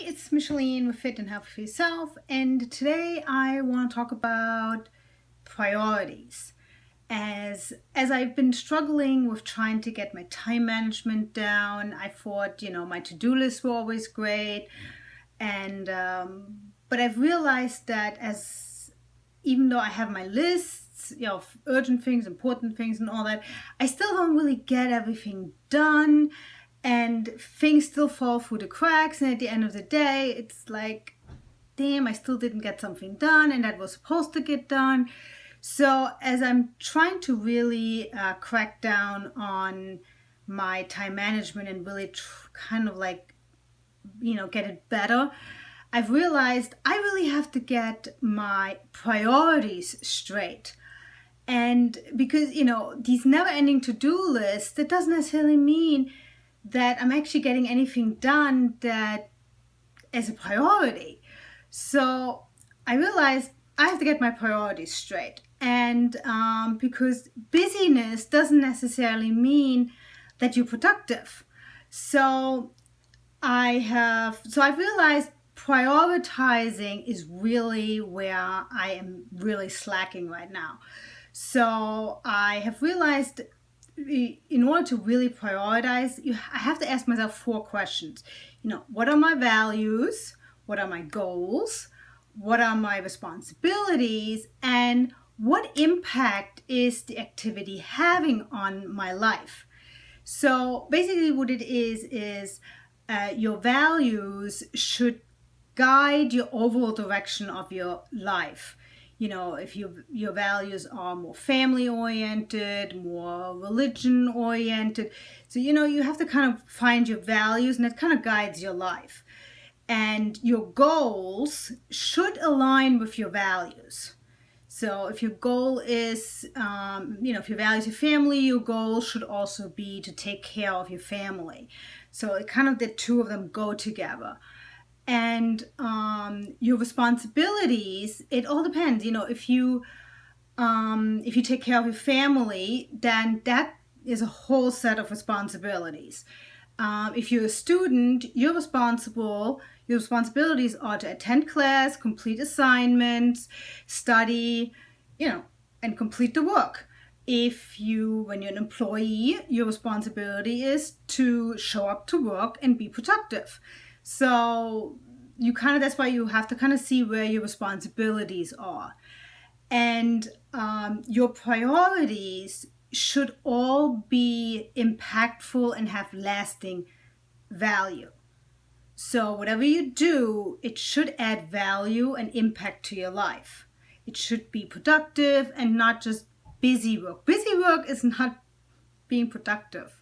it's Micheline with Fit and Healthy for Yourself, and today I want to talk about priorities. As I've been struggling with trying to get my time management down, I thought my to-do lists were always great, and but I've realized that as even though I have my lists, of urgent things, important things, and all that, I still don't really get everything done. And things still fall through the cracks, and at the end of the day, it's like, damn, I still didn't get something done, and that was supposed to get done. So as I'm trying to really crack down on my time management and really get it better, I've realized I really have to get my priorities straight. And because, these never-ending to-do lists, that doesn't necessarily mean that I'm actually getting anything done that is a priority. So I realized I have to get my priorities straight. And because busyness doesn't necessarily mean that you're productive. So I've realized prioritizing is really where I am really slacking right now. So I have realized in order to really prioritize, I have to ask myself 4 questions. What are my values? What are my goals? What are my responsibilities? And what impact is the activity having on my life? So basically what it is your values should guide your overall direction of your life. If your values are more family oriented, more religion oriented, so you have to kind of find your values, and that kind of guides your life. And your goals should align with your values. So if your goal is, if your value is your family, your goal should also be to take care of your family. So it kind of the two of them go together. And your responsibilities, it all depends. If you take care of your family, then that is a whole set of responsibilities. If you're a student, your responsibilities are to attend class, complete assignments, study, and complete the work. When you're an employee, your responsibility is to show up to work and be productive. So that's why you have to kind of see where your responsibilities are. And your priorities should all be impactful and have lasting value. So whatever you do, it should add value and impact to your life. It should be productive and not just busy work. Busy work is not being productive.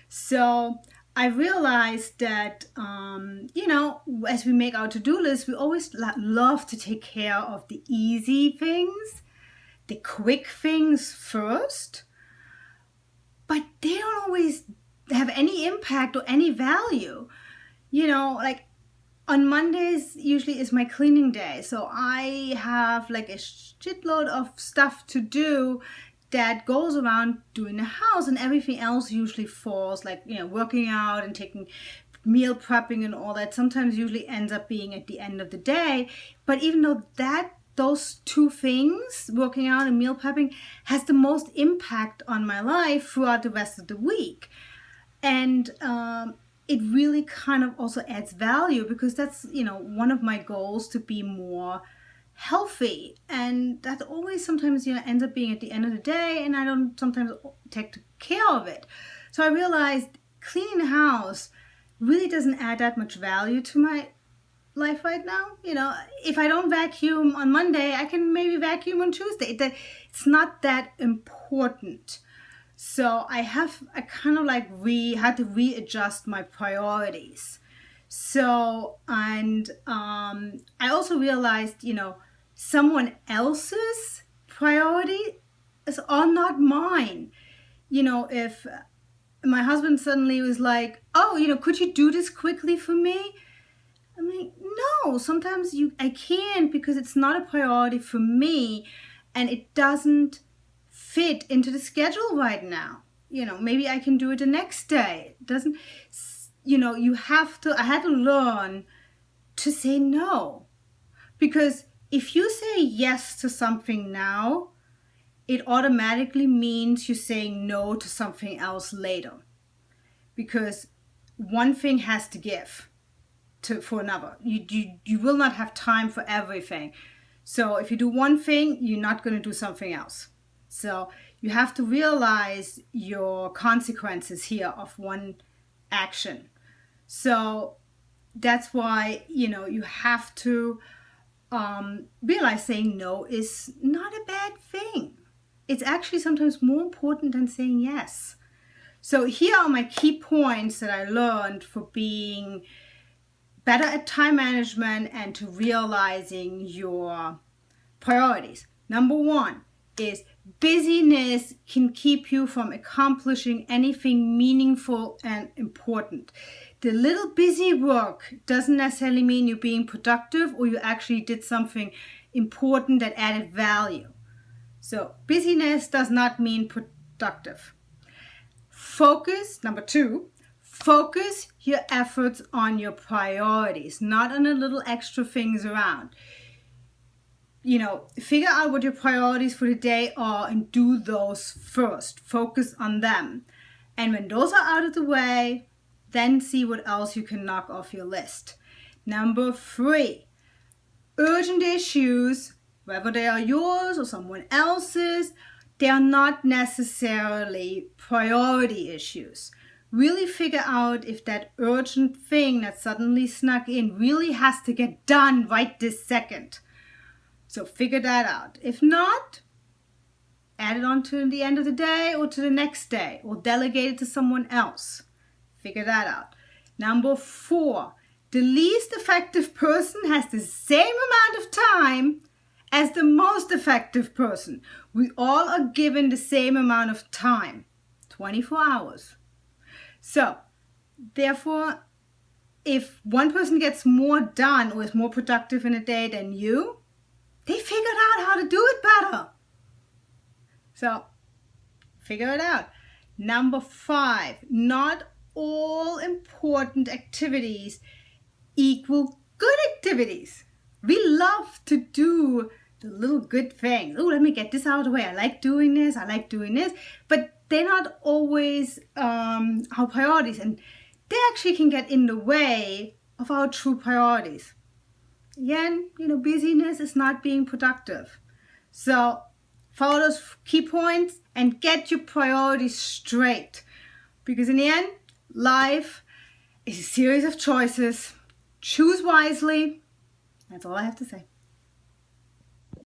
So I realized that, as we make our to-do list, we always love to take care of the easy things, the quick things first, but they don't always have any impact or any value. Like on Mondays usually is my cleaning day. So I have like a shitload of stuff to do that goes around doing the house, and everything else usually falls, like working out and taking meal prepping and all that sometimes usually ends up being at the end of the day. But even though those 2 things, working out and meal prepping, has the most impact on my life throughout the rest of the week. And it really kind of also adds value, because that's one of my goals, to be more healthy, and that always sometimes ends up being at the end of the day, and I don't sometimes take care of it. So I realized cleaning the house really doesn't add that much value to my life right now. If I don't vacuum on Monday, I can maybe vacuum on Tuesday. It's not that important. So I kind of had to readjust my priorities. So, and I also realized, someone else's priority are not mine. If my husband suddenly was like, oh, could you do this quickly for me? I'm like, no, sometimes I can't, because it's not a priority for me, and it doesn't fit into the schedule right now. Maybe I can do it the next day. It doesn't, I had to learn to say no. Because if you say yes to something now, it automatically means you're saying no to something else later. Because one thing has to give for another. You will not have time for everything. So if you do one thing, you're not going to do something else. So you have to realize your consequences here of one action. So that's why, you have to realize saying no is not a bad thing. It's actually sometimes more important than saying yes. So here are my key points that I learned for being better at time management and to realizing your priorities. Number one is busyness can keep you from accomplishing anything meaningful and important. The little busy work doesn't necessarily mean you're being productive or you actually did something important that added value. So busyness does not mean productive. Focus, number two, focus your efforts on your priorities, not on the little extra things around. Figure out what your priorities for the day are and do those first. Focus on them. And when those are out of the way, then see what else you can knock off your list. Number three, urgent issues, whether they are yours or someone else's, they are not necessarily priority issues. Really figure out if that urgent thing that suddenly snuck in really has to get done right this second. So figure that out. If not, add it on to the end of the day or to the next day or delegate it to someone else. Figure that out. Number four, the least effective person has the same amount of time as the most effective person. We all are given the same amount of time, 24 hours. So, therefore, if one person gets more done or is more productive in a day than you, they figured out how to do it better. So, figure it out. Number five, not all important activities equal good activities. We love to do the little good things. Oh, let me get this out of the way. I like doing this. But they're not always our priorities. And they actually can get in the way of our true priorities. Again, busyness is not being productive. So follow those key points and get your priorities straight. Because in the end, life is a series of choices. Choose wisely. That's all I have to say.